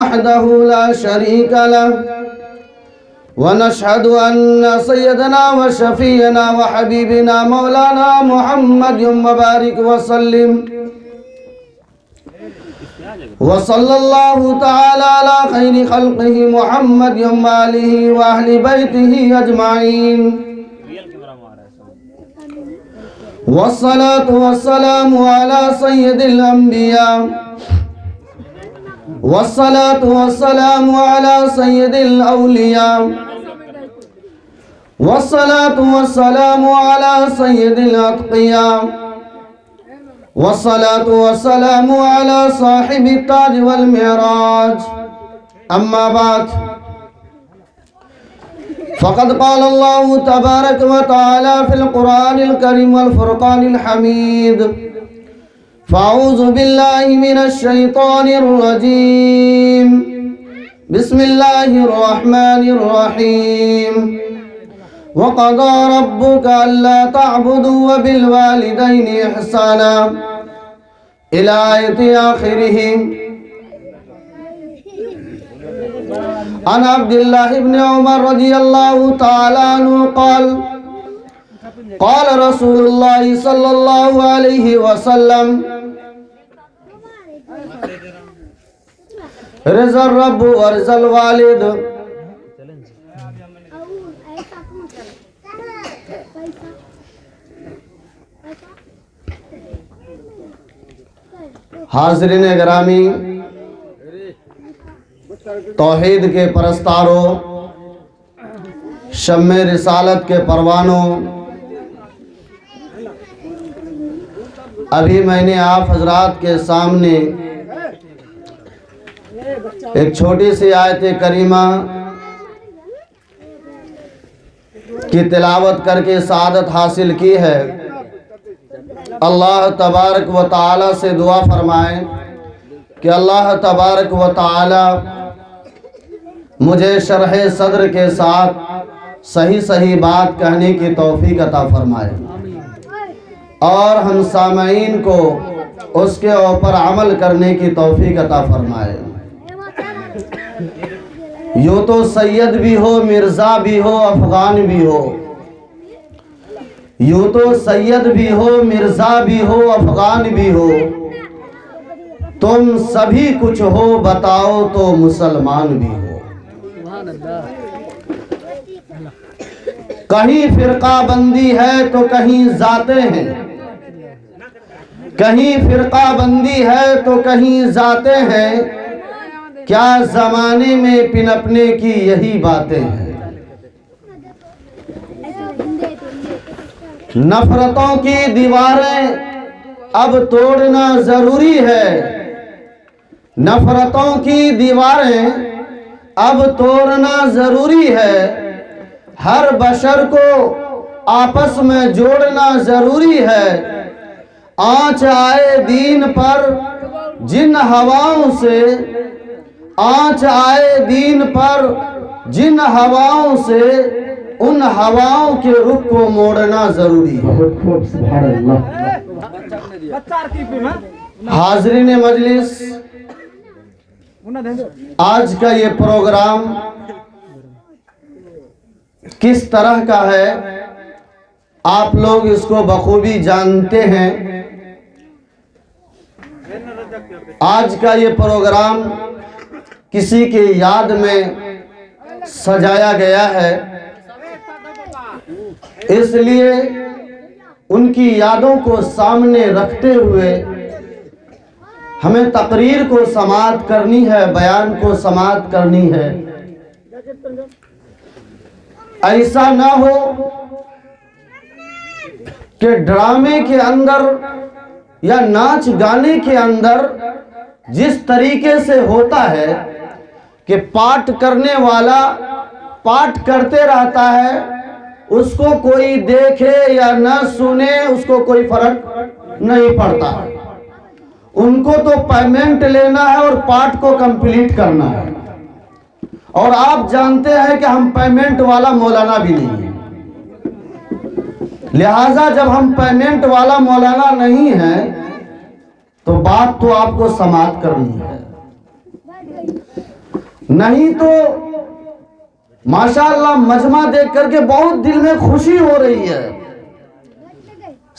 وحده لا شريك له ونشهد أن سيدنا وشفينا وحبيبنا مولانا محمد وبارك وسلم وصلى الله تعالى على خير خلقه محمد وآله وأهل بيته أجمعين والصلاة والسلام على سيد الأنبياء والصلاة والسلام على سيد الأولياء والصلاة والسلام على سيد الأتقياء والصلاة والسلام على صاحب التاج والمعراج أما بعد فقد قال الله تبارك وتعالى في القرآن الكريم والفرقان الحميد فأعوذ بالله من الشيطان الرجيم بسم الله الرحمن الرحيم وقضى ربك ألا تعبدوا وبالوالدين إحسانا إلى آية آخره. عن عبد الله بن عمر رضي الله تعالى عنه قال قال رسول الله صلى الله عليه وسلم رضا الرب ورضا الوالد. حاضرین گرامی، توحید کے پرستاروں، شمع رسالت کے پروانوں، ابھی میں نے آپ حضرات کے سامنے ایک چھوٹی سی آیت کریمہ کی تلاوت کر کے سعادت حاصل کی ہے. اللہ تبارک و تعالی سے دعا فرمائیں کہ اللہ تبارک و تعالی مجھے شرح صدر کے ساتھ صحیح بات کہنے کی توفیق عطا فرمائے اور ہم سامعین کو اس کے اوپر عمل کرنے کی توفیق عطا فرمائے. یوں تو سید بھی ہو، مرزا بھی ہو، افغان بھی ہو، یوں تو سید بھی ہو، مرزا بھی ہو، افغان بھی ہو، تم سبھی کچھ ہو بتاؤ تو مسلمان بھی ہو. کہیں فرقہ بندی ہے تو کہیں ذاتیں ہیں، کہیں فرقہ بندی ہے تو کہیں ذاتیں ہیں، کیا زمانے میں پنپنے کی یہی باتیں ہیں. نفرتوں کی دیواریں اب توڑنا ضروری ہے، نفرتوں کی دیواریں اب توڑنا ضروری ہے، ہر بشر کو آپس میں جوڑنا ضروری ہے. آنچ آئے دین پر جن ہواؤں سے، آنچ آئے دین پر جن ہواؤں سے، ان ہواؤں کے رخ کو موڑنا ضروری ہے. حاضرین مجلس، آج کا یہ پروگرام کس طرح کا ہے آپ لوگ اس کو بخوبی جانتے ہیں. آج کا یہ پروگرام کسی کی یاد میں سجایا گیا ہے، اس لیے ان کی یادوں کو سامنے رکھتے ہوئے ہمیں تقریر کو سماعت کرنی ہے، بیان کو سماعت کرنی ہے. ایسا نہ ہو کہ ڈرامے کے اندر یا ناچ گانے کے اندر جس طریقے سے ہوتا ہے کہ پاٹ کرنے والا پاٹ کرتے رہتا ہے، اس کو کوئی دیکھے یا نہ سنے اس کو کوئی فرق نہیں پڑتا. ان کو تو پیمنٹ لینا ہے اور پارٹ کو کمپلیٹ کرنا ہے. اور آپ جانتے ہیں کہ ہم پیمنٹ والا مولانا بھی نہیں ہیں، لہٰذا جب ہم پیمنٹ والا مولانا نہیں ہیں تو بات تو آپ کو سماعت کرنی ہے. نہیں تو ماشاءاللہ مجمع دیکھ کر کے بہت دل میں خوشی ہو رہی ہے.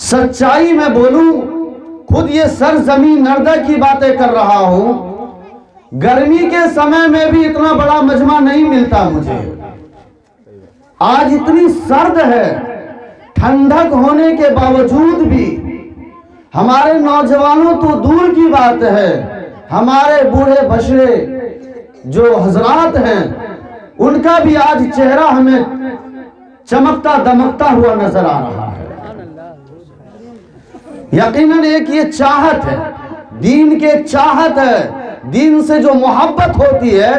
سچائی میں بولوں، خود یہ سرزمین نردہ کی باتیں کر رہا ہوں. گرمی کے سمے میں بھی اتنا بڑا مجمع نہیں ملتا مجھے. آج اتنی سرد ہے، ٹھنڈک ہونے کے باوجود بھی ہمارے نوجوانوں تو دور کی بات ہے، ہمارے بوڑھے بشرے جو حضرات ہیں ان کا بھی آج چہرہ ہمیں چمکتا دمکتا ہوا نظر آ رہا ہے. یقیناً ایک یہ چاہت ہے، دین کے چاہت ہے، دین سے جو محبت ہوتی ہے،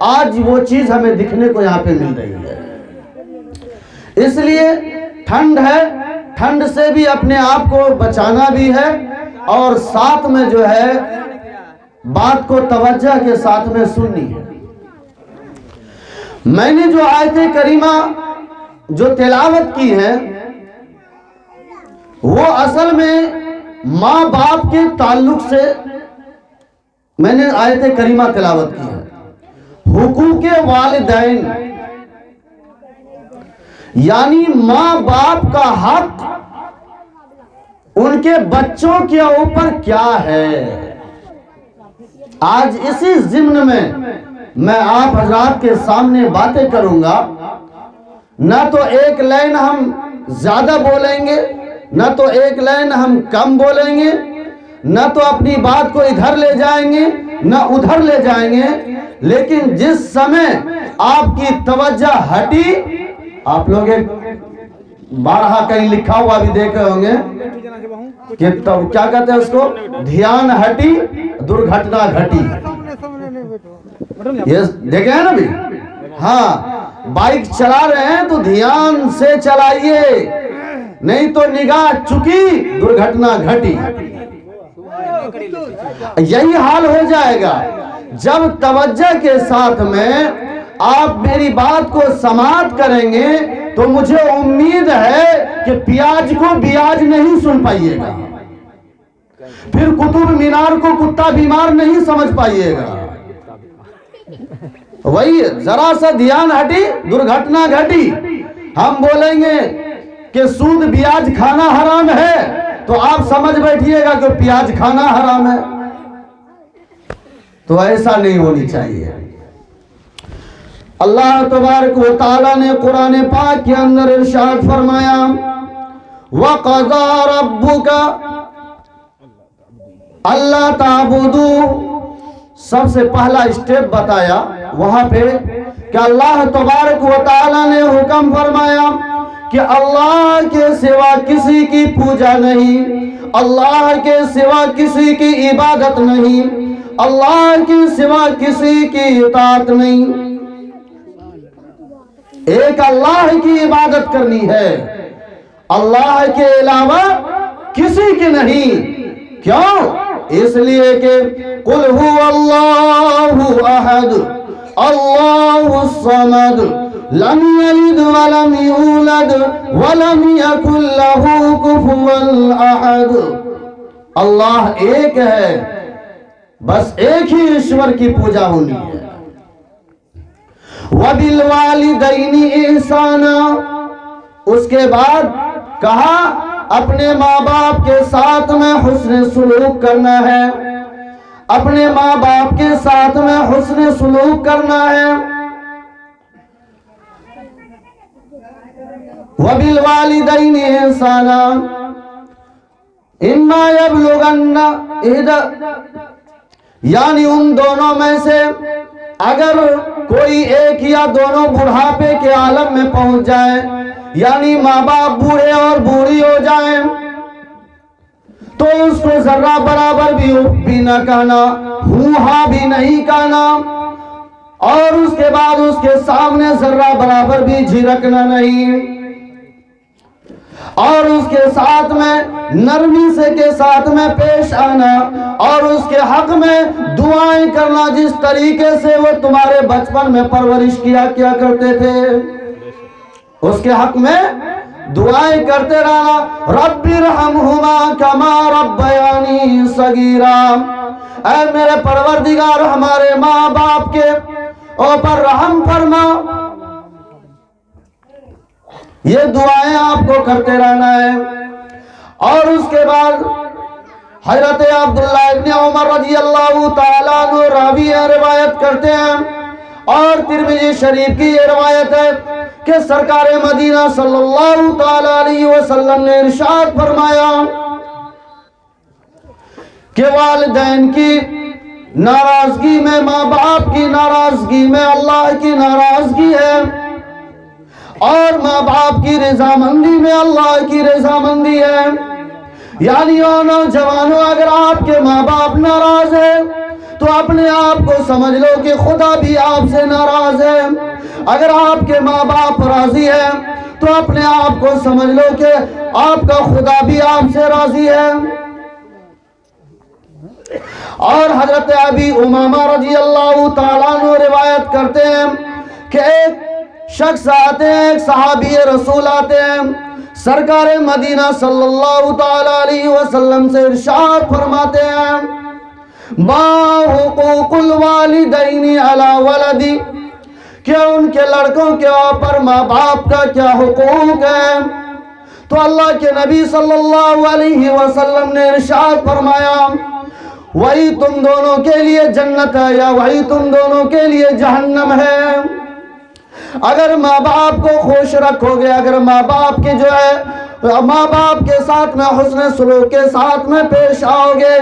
آج وہ چیز ہمیں دکھنے کو یہاں پہ مل رہی ہے. اس لیے ٹھنڈ ہے، ٹھنڈ سے بھی اپنے آپ کو بچانا بھی ہے، اور ساتھ میں جو ہے بات کو توجہ کے ساتھ میں سننی ہے. میں نے جو آیت کریمہ جو تلاوت کی ہے وہ اصل میں ماں باپ کے تعلق سے میں نے آیت کریمہ تلاوت کی ہے. حقوق والدین یعنی ماں باپ کا حق ان کے بچوں کے اوپر کیا ہے. آج اسی ضمن میں آپ حضرات کے سامنے باتیں کروں گا. نہ تو ایک لائن ہم زیادہ بولیں گے، نہ تو ایک لائن ہم کم بولیں گے، نہ تو اپنی بات کو ادھر لے جائیں گے نہ ادھر لے جائیں گے. لیکن جس سمے آپ کی توجہ ہٹی، آپ لوگ بارہا کہیں لکھا ہوا بھی دیکھے ہوں گے کہ کیا کہتے ہیں اس کو، دھیان ہٹی درگھٹنا گھٹی. یہ دیکھیں ہیں نا بھی. ہاں، بائک چلا رہے ہیں تو دھیان سے چلائیے، نہیں تو نگاہ چکی درگھٹنا گھٹی. یہی حال ہو جائے گا جب توجہ کے ساتھ میں آپ میری بات کو سماعت کریں گے تو مجھے امید ہے کہ پیاز کو بیاج نہیں سن پائیے گا، پھر قطب مینار کو کتا بیمار نہیں سمجھ پائیے گا. وہی ذرا سا دھیان ہٹی درگھٹنا گھٹی. ہم بولیں گے کہ سود بیاج کھانا حرام ہے تو آپ سمجھ بیٹھیے گا کہ پیاز کھانا حرام ہے. تو ایسا نہیں ہونی چاہیے. اللہ تبارک و تعالی نے قرآن پاک کے اندر ارشاد فرمایا، وَقَضَى رَبُّكَ اللہ تعبدو. سب سے پہلا اسٹیپ بتایا وہاں پہ کہ اللہ تبارک و تعالی نے حکم فرمایا کہ اللہ کے سوا کسی کی پوجا نہیں، اللہ کے سوا کسی کی عبادت نہیں، اللہ کے سوا کسی کی اطاعت نہیں. ایک اللہ کی عبادت کرنی ہے، اللہ کے علاوہ کسی کی نہیں. کیوں؟ اس لیے کہ قُلْ هُوَ اللَّهُ أَحَدٌ اللَّهُ الصَّمَدُ لَمْ يَلِدْ وَلَمْ يُولَدْ وَلَمْ يَكُنْ لَهُ كُفُوًا أَحَدٌ. اللہ ایک ہے، بس ایک ہی ایشور کی پوجا ہونی ہے. وَبِالْوَالِدَيْنِ إِحْسَانًا. اس کے بعد کہا اپنے ماں باپ کے ساتھ میں حسن سلوک کرنا ہے، اپنے ماں باپ کے ساتھ میں حسن سلوک کرنا ہے. وَبِالْوَالِدَيْنِ إِحْسَانًا إِمَّا يَبْلُغَنَّ یعنی ان دونوں میں سے اگر کوئی ایک یا دونوں بڑھاپے کے عالم میں پہنچ جائیں، یعنی ماں باپ بوڑھے اور بوڑھی ہو جائیں، تو اس کو ذرہ برابر بھی اف بھی نہ کہنا، ہوں ہاں بھی نہیں کہنا، اور اس کے بعد اس کے سامنے ذرہ برابر بھی جھرکنا نہیں، اور اس کے ساتھ میں نرمی سے کے ساتھ میں پیش آنا، اور اس کے حق میں دعائیں کرنا جس طریقے سے وہ تمہارے بچپن میں پرورش کیا کرتے تھے. اس کے حق میں دعائیں کرتے رہنا. رب ارحمہما کما ربیانی صغیرا. اے میرے پروردگار ہمارے ماں باپ کے اور پر رحم فرما. یہ دعائیں آپ کو کرتے رہنا ہے. اور اس کے بعد حضرت عبداللہ ابن عمر رضی اللہ تعالیٰ عنہ راوی روایت کرتے ہیں اور ترمذی شریف کی یہ روایت ہے کہ سرکار مدینہ صلی اللہ تعالیٰ علیہ وسلم نے ارشاد فرمایا کہ والدین کی ناراضگی میں، ماں باپ کی ناراضگی میں اللہ کی ناراضگی ہے، اور ماں باپ کی رضامندی میں اللہ کی رضامندی ہے. یعنی نوجوانوں، اگر آپ کے ماں باپ ناراض ہیں تو اپنے آپ کو سمجھ لو کہ خدا بھی آپ سے ناراض ہے. اگر آپ کے ماں باپ راضی ہیں تو اپنے آپ کو سمجھ لو کہ آپ کا خدا بھی آپ سے راضی ہے. اور حضرت ابی امامہ رضی اللہ تعالیٰ عنہ روایت کرتے ہیں کہ ایک شخص آتے ہیں، ایک صحابی رسول آتے ہیں، سرکار مدینہ صلی اللہ تعالیٰ علیہ وسلم سے ارشاد فرماتے ہیں ما حقوق الوالدین علی ولدی، کہ ان کے لڑکوں کے اوپر ماں باپ کا کیا حقوق ہے. تو اللہ کے نبی صلی اللہ علیہ وسلم نے ارشاد فرمایا وہی تم دونوں کے لیے جنت ہے یا وہی تم دونوں کے لیے جہنم ہے. اگر ماں باپ کو خوش رکھو گے، اگر ماں باپ کی جو ہے ماں باپ کے ساتھ میں حسن سلوک کے ساتھ میں پیش آؤ گے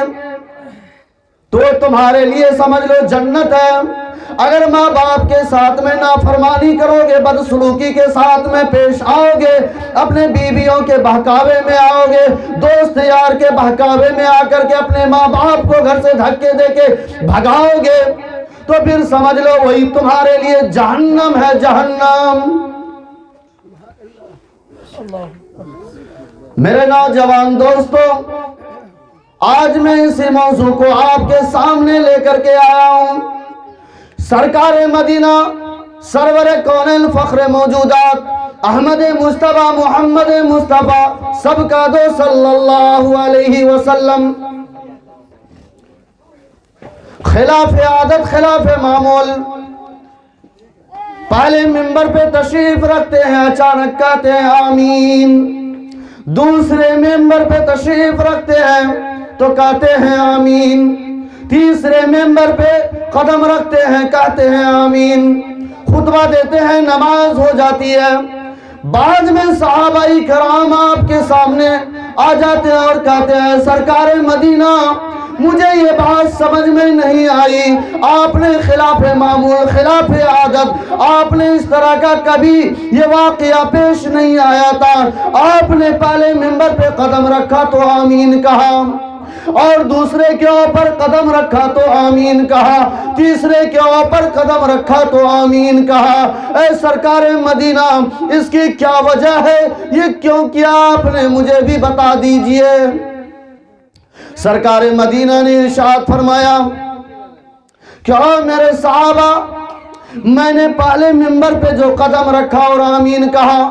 تو تمہارے لیے سمجھ لو جنت ہے. اگر ماں باپ کے ساتھ میں نافرمانی کرو گے، بدسلوکی کے ساتھ میں پیش آؤ گے، اپنے بیویوں کے بہکاوے میں آؤ گے، دوست یار کے بہکاوے میں آ کر کے اپنے ماں باپ کو گھر سے دھکے دے کے بھگاؤ گے، تو پھر سمجھ لو وہی تمہارے لیے جہنم ہے، جہنم. میرے نوجوان دوستو، آج میں اسی موضوع کو آپ کے سامنے لے کر کے آیا ہوں. سرکار مدینہ، سرور کونین، فخر موجودات، احمد مصطفیٰ، محمد مصطفیٰ، سب کا دو صلی اللہ علیہ وسلم، خلاف عادت، خلاف معمول، پہلے ممبر پہ تشریف رکھتے ہیں، اچانک کہتے ہیں آمین. دوسرے ممبر پہ تشریف رکھتے ہیں تو کہتے ہیں آمین. تیسرے ممبر پہ قدم رکھتے ہیں، کہتے ہیں آمین. خطبہ دیتے ہیں، نماز ہو جاتی ہے. بعد میں صحابہ کرام آپ کے سامنے آ جاتے ہیں اور کہتے ہیں سرکار مدینہ مجھے یہ بات سمجھ میں نہیں آئی، آپ نے خلاف معمول، خلاف عادت، آپ نے اس طرح کا کبھی یہ واقعہ پیش نہیں آیا تھا. آپ نے پہلے ممبر پہ قدم رکھا تو آمین کہا، اور دوسرے کے اوپر قدم رکھا تو آمین کہا، تیسرے کے اوپر قدم رکھا تو آمین کہا. اے سرکار مدینہ، اس کی کیا وجہ ہے؟ یہ کیوں کیا آپ نے مجھے بھی بتا دیجئے. سرکار مدینہ نے ارشاد فرمایا کہ میرے صحابہ، میں نے پہلے ممبر پہ جو قدم رکھا اور آمین کہا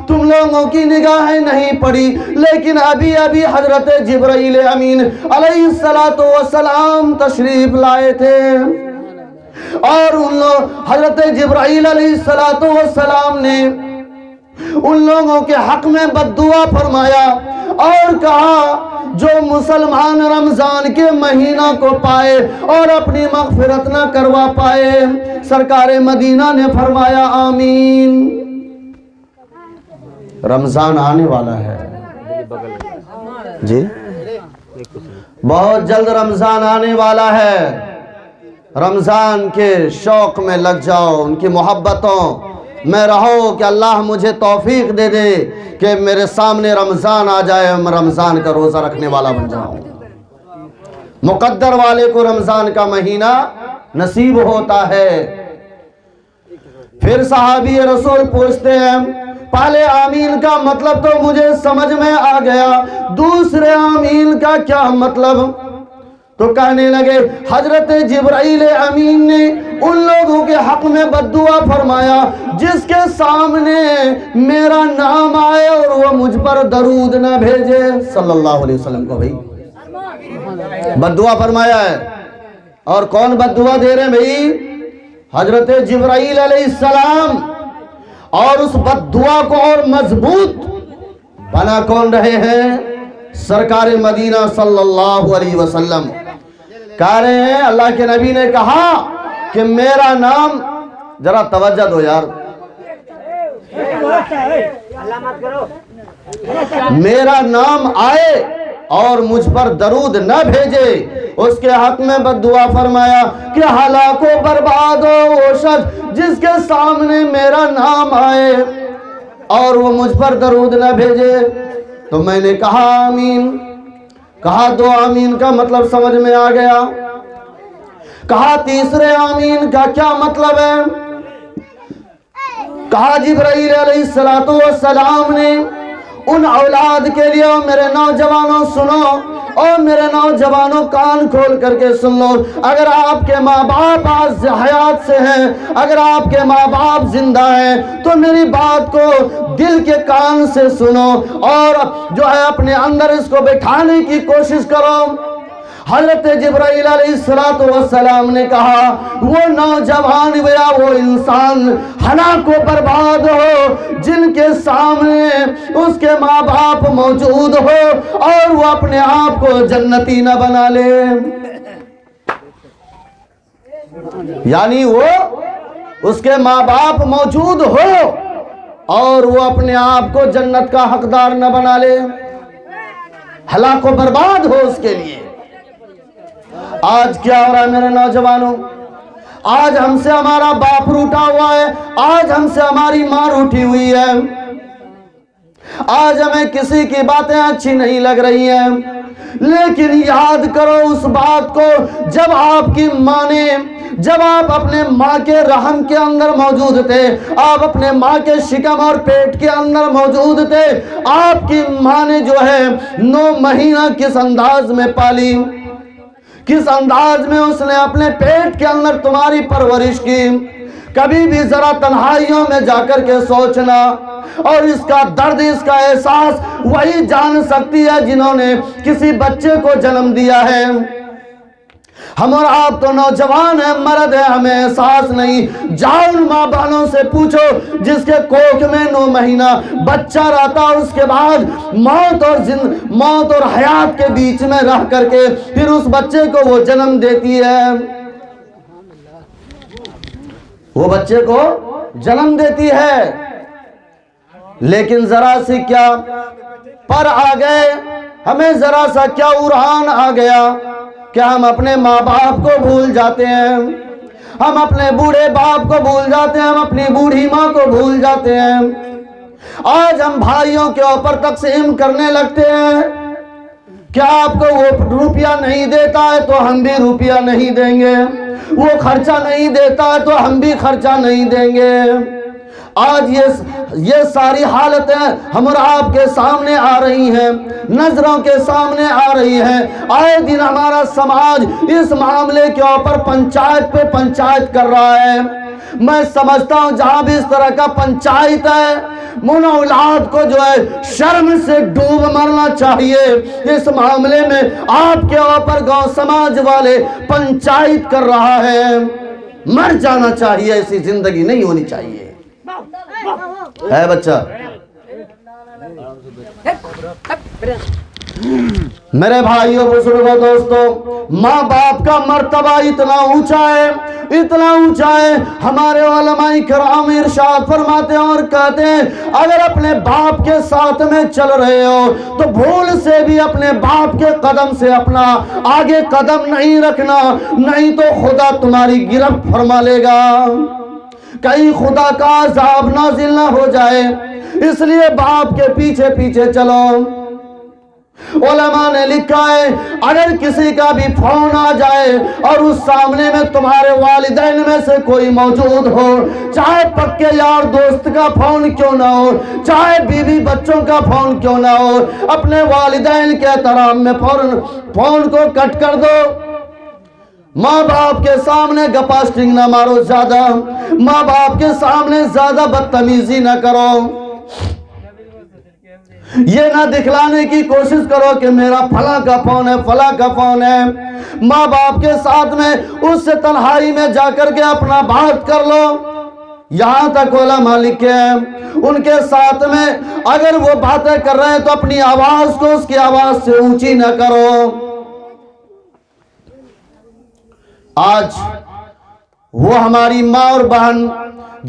تم لوگوں کی نگاہیں نہیں پڑی، لیکن ابھی ابھی حضرت جبرائیل امین علیہ السلام تشریف لائے تھے، اور حضرت جبرائیل علیہ السلام نے ان لوگوں کے حق میں بددعا فرمایا اور کہا جو مسلمان رمضان کے مہینہ کو پائے اور اپنی مغفرت نہ کروا پائے، سرکار مدینہ نے فرمایا آمین. رمضان آنے والا ہے جی، بہت جلد رمضان آنے والا ہے. رمضان کے شوق میں لگ جاؤ، ان کی محبتوں میں رہو کہ اللہ مجھے توفیق دے دے کہ میرے سامنے رمضان آ جائے، میں رمضان کا روزہ رکھنے والا بن جاؤں. مقدر والے کو رمضان کا مہینہ نصیب ہوتا ہے. پھر صحابی رسول پوچھتے ہیں پہلے آمین کا مطلب تو مجھے سمجھ میں آ گیا، دوسرے آمین کا کیا مطلب؟ تو کہنے لگے حضرت جبرائیل امین نے ان لوگوں کے حق میں بددعا فرمایا جس کے سامنے میرا نام آئے اور وہ مجھ پر درود نہ بھیجے صلی اللہ علیہ وسلم کو. بھائی بددعا فرمایا ہے، اور کون بددعا دے رہے ہیں بھائی؟ حضرت جبرائیل علیہ السلام اور اس بددعا کو اور مضبوط بنا کون رہے ہیں؟ سرکار مدینہ صلی اللہ علیہ وسلم کہہ رہے ہیں، اللہ کے نبی نے کہا کہ میرا نام، ذرا توجہ دو یار، میرا نام آئے اور مجھ پر درود نہ بھیجے، اس کے حق میں بددعا فرمایا کہ ہلاک و برباد ہو وہ شخص جس کے سامنے میرا نام آئے اور وہ مجھ پر درود نہ بھیجے۔ تو میں نے کہا آمین، کہا دو آمین کا مطلب سمجھ میں آ گیا، کہا تیسرے آمین کا کیا مطلب ہے؟ کہا جبرائیل علیہ السلام نے ان اولاد کے لیے، اور میرے نوجوانوں سنو، اور میرے نوجوانوں کان کھول کر کے سن لو، اگر آپ کے ماں باپ آج حیات سے ہیں، اگر آپ کے ماں باپ زندہ ہیں تو میری بات کو دل کے کان سے سنو اور جو ہے اپنے اندر اس کو بٹھانے کی کوشش کرو۔ حضرت جبرائیل علیہ السلام نے کہا وہ نوجوان یا وہ انسان ہلاک و برباد ہو جن کے سامنے اس کے ماں باپ موجود ہو اور وہ اپنے آپ کو جنتی نہ بنا لے، یعنی وہ اس کے ماں باپ موجود ہو اور وہ اپنے آپ کو جنت کا حقدار نہ بنا لے، ہلاک و برباد ہو اس کے لیے۔ آج کیا ہو رہا ہے میرے نوجوانوں؟ آج ہم سے ہمارا باپ روٹا ہوا ہے، آج ہم سے ہماری ماں روٹی ہوئی ہے، آج ہمیں کسی کی باتیں اچھی نہیں لگ رہی ہیں، لیکن یاد کرو اس بات کو جب آپ کی ماں نے، جب آپ اپنے ماں کے رحم کے اندر موجود تھے، آپ اپنے ماں کے شکم اور پیٹ کے اندر موجود تھے، آپ کی ماں نے جو ہے 9 مہینہ کس انداز میں پالی، کس انداز میں اس نے اپنے پیٹ کے اندر تمہاری پرورش کی۔ کبھی بھی ذرا تنہائیوں میں جا کر کے سوچنا، اور اس کا درد، اس کا احساس وہی جان سکتی ہے جنہوں نے کسی بچے کو جنم دیا ہے۔ ہم اور آپ تو نوجوان ہیں، مرد ہیں، ہمیں احساس نہیں۔ جاؤ ان ماں بہنوں سے پوچھو جس کے کوکھ میں 9 مہینہ بچہ رہتا اور اس کے بعد موت اور حیات کے بیچ میں رہ کر کے پھر اس بچے کو وہ جنم دیتی ہے، وہ بچے کو جنم دیتی ہے، لیکن ذرا سی کیا پر آ گئے، ہمیں ذرا سا کیا ارحان آ گیا، کیا ہم اپنے ماں باپ کو بھول جاتے ہیں، ہم اپنے بوڑھے باپ کو بھول جاتے ہیں، ہم اپنی بوڑھی ماں کو بھول جاتے ہیں۔ آج ہم بھائیوں کے اوپر تقسیم کرنے لگتے ہیں، کیا آپ کو وہ روپیہ نہیں دیتا ہے تو ہم بھی روپیہ نہیں دیں گے، وہ خرچہ نہیں دیتا ہے تو ہم بھی خرچہ نہیں دیں گے۔ آج یہ ساری حالتیں ہم اور آپ کے سامنے آ رہی ہیں، نظروں کے سامنے آ رہی ہیں۔ آئے دن ہمارا سماج اس معاملے کے اوپر پنچایت پہ پنچایت کر رہا ہے۔ میں سمجھتا ہوں جہاں بھی اس طرح کا پنچایت ہے، من اولاد کو جو ہے شرم سے ڈوب مرنا چاہیے۔ اس معاملے میں آپ کے اوپر گاؤں سماج والے پنچایت کر رہا ہے، مر جانا چاہیے، ایسی زندگی نہیں ہونی چاہیے۔ ہے بچہ میرے بھائیوں بزرگوں دوستوں، ماں باپ کا مرتبہ اتنا اونچا ہے، اتنا اونچا ہے، ہمارے علماء کرام ارشاد فرماتے ہیں اور کہتے ہیں اگر اپنے باپ کے ساتھ میں چل رہے ہو تو بھول سے بھی اپنے باپ کے قدم سے اپنا آگے قدم نہیں رکھنا، نہیں تو خدا تمہاری گرفت فرما لے گا، کہیں خدا کا عذاب نازل نہ ہو جائے، اس لیے باپ کے پیچھے پیچھے چلو۔ علماء نے لکھا ہے اگر کسی کا بھی فون آ جائے اور اس سامنے میں تمہارے والدین میں سے کوئی موجود ہو، چاہے پکے یار دوست کا فون کیوں نہ ہو، چاہے بیوی بچوں کا فون کیوں نہ ہو، اپنے والدین کے احترام میں فون کو کٹ کر دو۔ ماں باپ کے سامنے گپاسٹنگ نہ مارو، زیادہ ماں باپ کے سامنے زیادہ بدتمیزی نہ کرو۔ یہ نہ دکھلانے کی کوشش کرو کہ میرا فلاں کا فون ہے، فلاں کا فون ہے۔ ماں باپ کے ساتھ میں اس سے تنہائی میں جا کر کے اپنا بات کر لو۔ یہاں تک علماء لکھے ہیں ان کے ساتھ میں اگر وہ باتیں کر رہے ہیں تو اپنی آواز کو اس کی آواز سے اونچی نہ کرو۔ آج وہ ہماری ماں اور بہن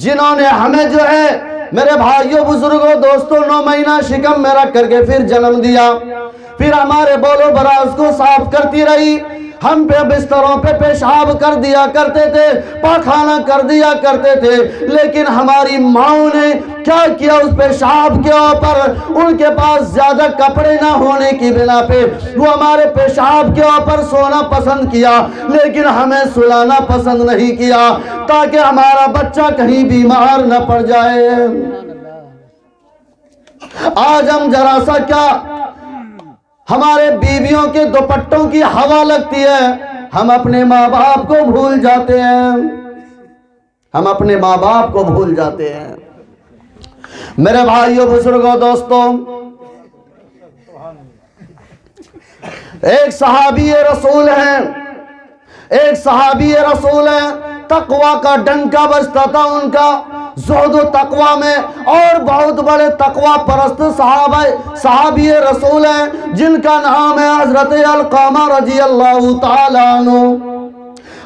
جنہوں نے ہمیں جو ہے میرے بھائیوں بزرگوں دوستوں 9 مہینہ شکم میں رکھ کر کے پھر جنم دیا، پھر ہمارے بول و براز کو صاف کرتی رہی، ہم پہ بستروں پہ پیشاب کر دیا کرتے تھے، پاخانہ کر دیا کرتے تھے، لیکن ہماری ماؤں نے کیا کیا؟ اس پیشاب کے اوپر ان کے پاس زیادہ کپڑے نہ ہونے کی بنا پہ وہ ہمارے پیشاب کے اوپر سونا پسند کیا، لیکن ہمیں سلانا پسند نہیں کیا تاکہ ہمارا بچہ کہیں بیمار نہ پڑ جائے۔ آج ہم ذرا سا کیا ہمارے بیویوں کے دوپٹوں کی ہوا لگتی ہے، ہم اپنے ماں باپ کو بھول جاتے ہیں، ہم اپنے ماں باپ کو بھول جاتے ہیں۔ میرے بھائیوں بزرگوں دوستوں، ایک صحابی رسول ہیں، ایک صحابی رسول ہیں، تقوی کا ڈنکا بجتا تھا ان کا، زہد و تقوی میں، اور بہت بڑے تقوی پرست صحابی رسول ہیں جن کا نام ہے حضرت علقمہ رضی اللہ تعالیٰ عنہ۔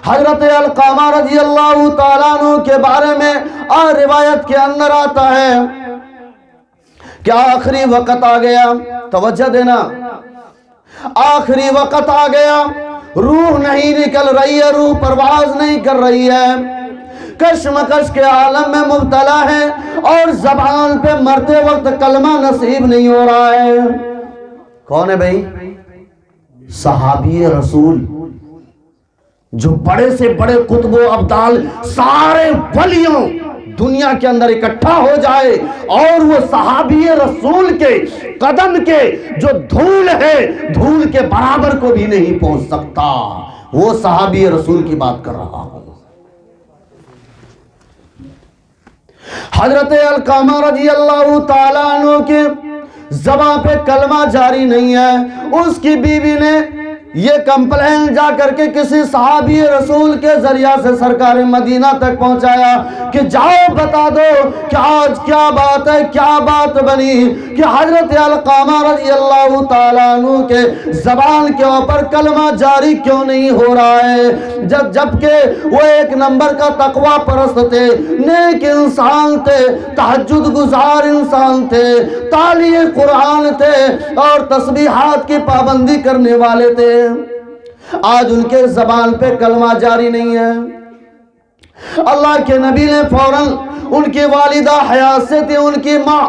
حضرت علقمہ رضی اللہ تعالیٰ عنہ کے بارے میں روایت کے اندر آتا ہے کہ آخری وقت آ گیا، توجہ دینا، آخری وقت آ گیا، روح نہیں نکل رہی ہے، روح پرواز نہیں کر رہی ہے، کشمکش کے عالم میں مبتلا ہے، اور زبان پہ مرتے وقت کلمہ نصیب نہیں ہو رہا ہے۔ کون ہے بھائی؟ صحابی رسول، جو بڑے سے بڑے قطب و ابدال سارے ولیوں دنیا کے اندر اکٹھا ہو جائے اور وہ صحابی رسول کے قدم کے جو دھول ہے، دھول کے برابر کو بھی نہیں پہنچ سکتا، وہ صحابی رسول کی بات کر رہا ہوں۔ حضرت علقمہ رضی اللہ تعالیٰ عنہ کے زبان پہ کلمہ جاری نہیں ہے، اس کی بیوی نے یہ کمپلین جا کر کے کسی صحابی رسول کے ذریعہ سے سرکار مدینہ تک پہنچایا کہ جاؤ بتا دو کہ آج کیا بات ہے، کیا بات بنی کہ حضرت علقمہ رضی اللہ تعالیٰ عنہ کے زبان کے اوپر کلمہ جاری کیوں نہیں ہو رہا ہے، جبکہ وہ ایک نمبر کا تقوی پرست تھے، نیک انسان تھے، تہجد گزار انسان تھے، تالی قرآن تھے اور تسبیحات کی پابندی کرنے والے تھے، آج ان کے زبان پہ کلمہ جاری نہیں ہے۔ اللہ کے نبی نے فوراً ان کی والدہ حیات سے تھی، ان کی ماں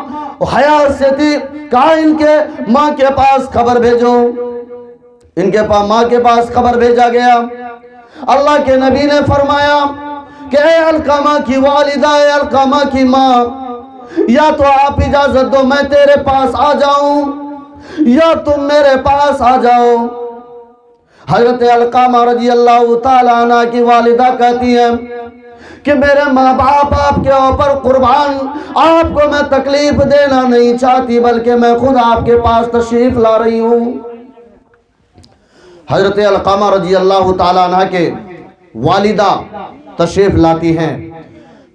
حیات سے تھی، کہا ان کے ماں کے پاس خبر بھیجو، ان کے ماں کے پاس خبر بھیجا گیا۔ اللہ کے نبی نے فرمایا کہ اے علقمہ کی والدہ، اے علقمہ کی ماں، یا تو آپ اجازت دو میں تیرے پاس آ جاؤں یا تم میرے پاس آ جاؤ۔ حضرت علقمہ رضی اللہ تعالیٰ عنہ کی والدہ کہتی ہیں کہ میرے ماں باپ آپ کے اوپر قربان، آپ کو میں تکلیف دینا نہیں چاہتی بلکہ میں خود آپ کے پاس تشریف لا رہی ہوں۔ حضرت علقمہ رضی اللہ تعالیٰ عنہ کے والدہ تشریف لاتی ہیں،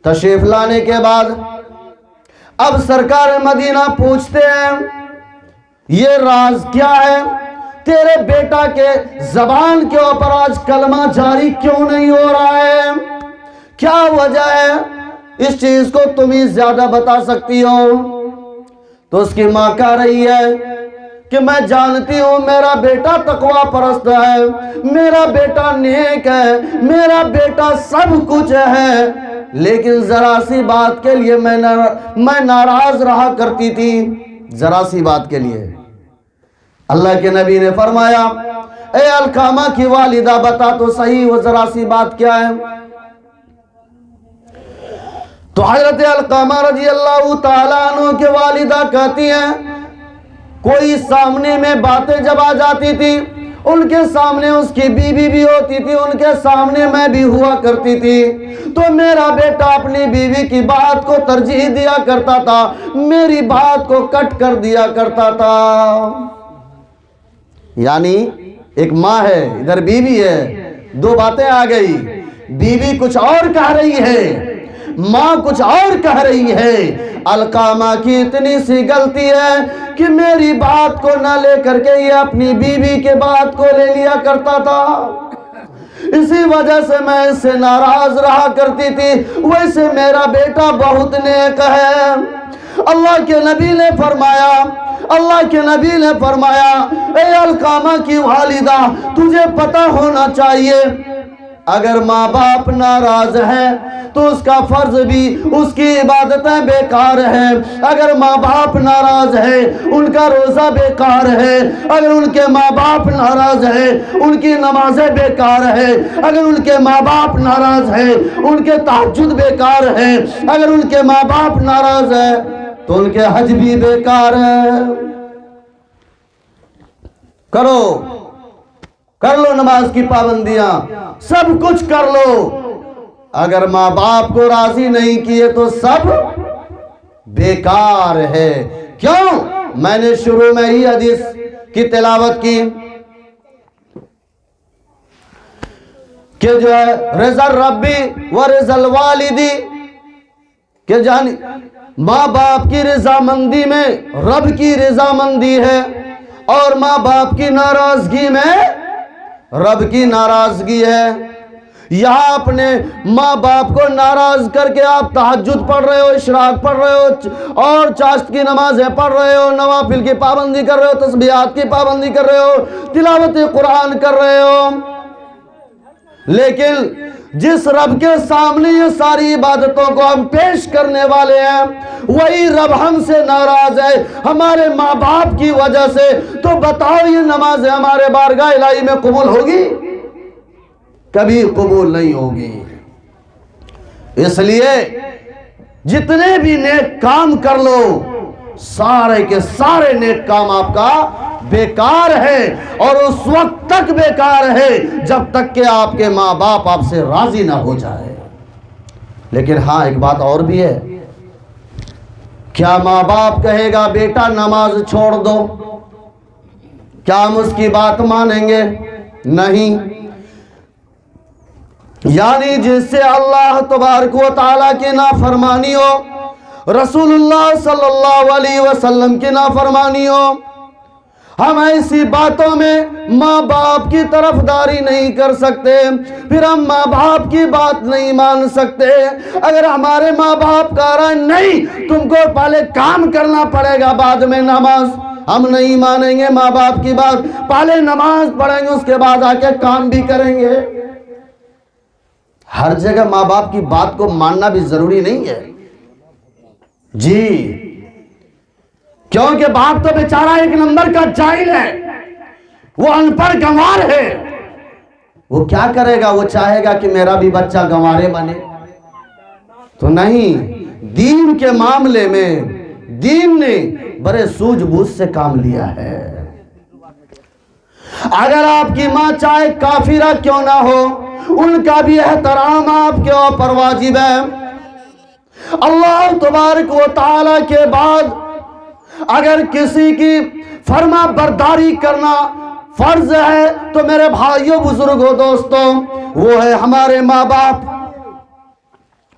تشریف لانے کے بعد اب سرکار مدینہ پوچھتے ہیں یہ راز کیا ہے، تیرے بیٹا کے زبان کے اوپر آج کلمہ جاری کیوں نہیں ہو رہا ہے، کیا وجہ ہے، اس چیز کو تم ہی زیادہ بتا سکتی ہو۔ تو اس کی ماں کہہ رہی ہے کہ میں جانتی ہوں میرا بیٹا تقوی پرست ہے، میرا بیٹا نیک ہے، میرا بیٹا سب کچھ ہے، لیکن ذرا سی بات کے لیے میں ناراض رہا کرتی تھی، ذرا سی بات کے لیے۔ اللہ کے نبی نے فرمایا اے علقمہ کی والدہ بتا تو صحیح وہ ذرا سی بات کیا ہے۔ تو حضرت علقمہ رضی اللہ تعالیٰ عنہ کے والدہ کہتی ہیں کوئی سامنے میں باتیں جب آ جاتی تھی ان کے سامنے اس کی بیوی بھی ہوتی تھی، ان کے سامنے میں بھی ہوا کرتی تھی، تو میرا بیٹا اپنی بیوی کی بات کو ترجیح دیا کرتا تھا، میری بات کو کٹ کر دیا کرتا تھا۔ یعنی ایک ماں ہے، ادھر بیوی ہے، دو باتیں آ گئی، بیوی کچھ اور کہہ رہی ہے، ماں کچھ اور کہہ رہی ہے۔ علقامہ کی اتنی سی غلطی ہے کہ میری بات کو نہ لے کر کے یہ اپنی بیوی کے بات کو لے لیا کرتا تھا، اسی وجہ سے میں اس سے ناراض رہا کرتی تھی۔ ویسے میرا بیٹا بہت نیک ہے۔ اللہ کے نبی نے فرمایا، اللہ کے نبی نے فرمایا، اے علقامہ کی والدہ، تجھے پتہ ہونا چاہیے اگر ماں باپ ناراض ہیں تو اس کا فرض بھی، اس کی عبادتیں بیکار ہیں۔ اگر ماں باپ ناراض ہیں ان کا روزہ بیکار ہے، اگر ان کے ماں باپ ناراض ہیں ان کی نمازیں بیکار ہیں، اگر ان کے ماں باپ ناراض ہیں ان کے تہجد بیکار ہیں، اگر ان کے ماں باپ ناراض ہیں تو ان کے حج بھی بیکار ہے۔ کرو، کر لو نماز کی پابندیاں، سب کچھ کر لو، اگر ماں باپ کو راضی نہیں کیے تو سب بیکار ہے۔ کیوں؟ میں نے شروع میں ہی حدیث کی تلاوت کی کہ جو ہے رضا ربی و رضا الوالدی، کہ جانی ماں باپ کی رضامندی میں رب کی رضامندی ہے، اور ماں باپ کی ناراضگی میں رب کی ناراضگی ہے۔ یہاں اپنے ماں باپ کو ناراض کر کے آپ تہجد پڑھ رہے ہو، اشراق پڑھ رہے ہو، اور چاشت کی نمازیں پڑھ رہے ہو، نوافل کی پابندی کر رہے ہو، تسبیحات کی پابندی کر رہے ہو، تلاوت قرآن کر رہے ہو، لیکن جس رب کے سامنے یہ ساری عبادتوں کو ہم پیش کرنے والے ہیں وہی رب ہم سے ناراض ہے ہمارے ماں باپ کی وجہ سے، تو بتاؤ یہ نمازیں ہمارے بارگاہ الہی میں قبول ہوگی؟ کبھی قبول نہیں ہوگی۔ اس لیے جتنے بھی نیک کام کر لو، سارے کے سارے نیک کام آپ کا بیکار ہے، اور اس وقت تک بیکار ہے جب تک کہ آپ کے ماں باپ آپ سے راضی نہ ہو جائے۔ لیکن ہاں ایک بات اور بھی ہے، کیا ماں باپ کہے گا بیٹا نماز چھوڑ دو، کیا ہم اس کی بات مانیں گے؟ نہیں۔ یعنی جس سے اللہ تبارک و تعالیٰ کی نافرمانی ہو، رسول اللہ صلی اللہ علیہ وسلم کی نافرمانی ہو، ہم ایسی باتوں میں ماں باپ کی طرفداری نہیں کر سکتے، پھر ہم ماں باپ کی بات نہیں مان سکتے۔ اگر ہمارے ماں باپ کہہ رہے ہیں نہیں تم کو پہلے کام کرنا پڑے گا بعد میں نماز، ہم نہیں مانیں گے ماں باپ کی بات، پہلے نماز پڑھیں گے اس کے بعد آ کے کام بھی کریں گے۔ ہر جگہ ماں باپ کی بات کو ماننا بھی ضروری نہیں ہے جی، کیونکہ باپ تو بیچارہ ایک نمبر کا جاہل ہے، وہ ان پڑھ گنوار ہے، وہ کیا کرے گا؟ وہ چاہے گا کہ میرا بھی بچہ گنوارے بنے، تو نہیں، دین کے معاملے میں دین نے بڑے سوجھ بوجھ سے کام لیا ہے۔ اگر آپ کی ماں چاہے کافرہ کیوں نہ ہو، ان کا بھی احترام آپ کے اوپر واجب ہے۔ اللہ تبارک و تعالی کے بعد اگر کسی کی فرما برداری کرنا فرض ہے تو میرے بھائیوں بزرگوں دوستوں وہ ہے ہمارے ماں باپ،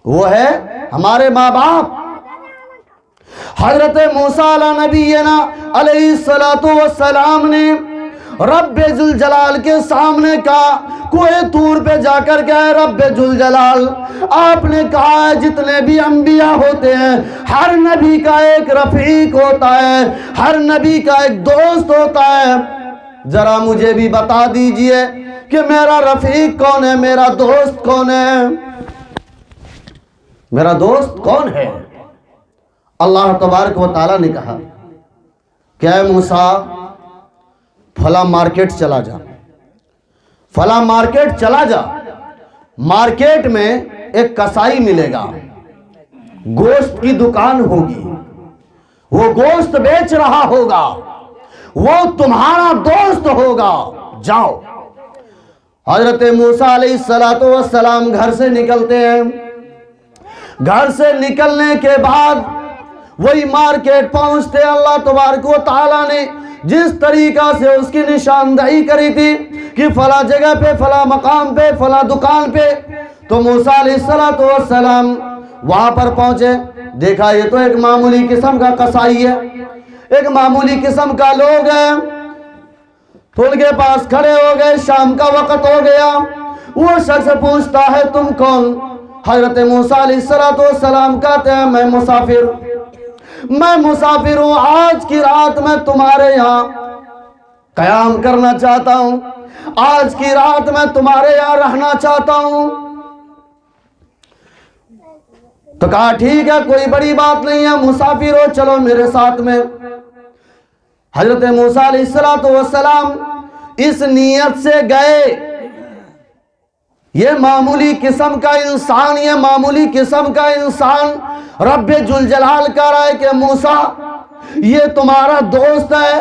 وہ ہے ہمارے ماں باپ۔ حضرت موسیٰ علیہ نبینا علیہ السلام نے رب ذوالجلال کے سامنے کہا، کوہ طور پہ جا کر گئے، رب ذوالجلال آپ نے کہا ہے جتنے بھی انبیاء ہوتے ہیں ہر نبی کا ایک رفیق ہوتا ہے، ہر نبی کا ایک دوست ہوتا ہے، ذرا مجھے بھی بتا دیجئے کہ میرا رفیق کون ہے، میرا دوست کون ہے، میرا دوست کون ہے؟ اللہ تبارک و تعالیٰ نے کہا کہ اے موسیٰ فلاں مارکیٹ چلا جا، فلاں مارکیٹ چلا جا، مارکیٹ میں ایک کسائی ملے گا، گوشت کی دکان ہوگی، وہ گوشت بیچ رہا ہوگا، وہ تمہارا دوست ہوگا، جاؤ۔ حضرت موسیٰ علیہ السلام گھر سے نکلتے ہیں۔ گھر سے نکلنے کے بعد وہی مارکیٹ پہنچتے، اللہ تبارک و تعالیٰ نے جس طریقہ سے اس کی نشاندہی کری تھی کہ فلاں جگہ پہ، فلاں مقام پہ، فلاں دکان پہ، تو موسیٰ علیہ السلام وہاں پر پہنچے۔ دیکھا یہ تو ایک معمولی قسم کا قصائی ہے، ایک معمولی قسم کا لوگ ہے۔ تو ان کے پاس کھڑے ہو گئے، شام کا وقت ہو گیا۔ وہ شخص پوچھتا ہے تم کون؟ حضرت موسیٰ علیہ السلام کہتے ہیں میں مسافر ہوں، آج کی رات میں تمہارے یہاں قیام کرنا چاہتا ہوں، آج کی رات میں تمہارے یہاں رہنا چاہتا ہوں۔ تو کہا ٹھیک ہے، کوئی بڑی بات نہیں ہے، مسافر ہو، چلو میرے ساتھ میں۔ حضرت موسیٰ علیہ السلام اس نیت سے گئے، یہ معمولی قسم کا انسان، یہ معمولی قسم کا انسان رب ذوالجلال کہہ رہا ہے کہ موسیٰ یہ تمہارا دوست ہے،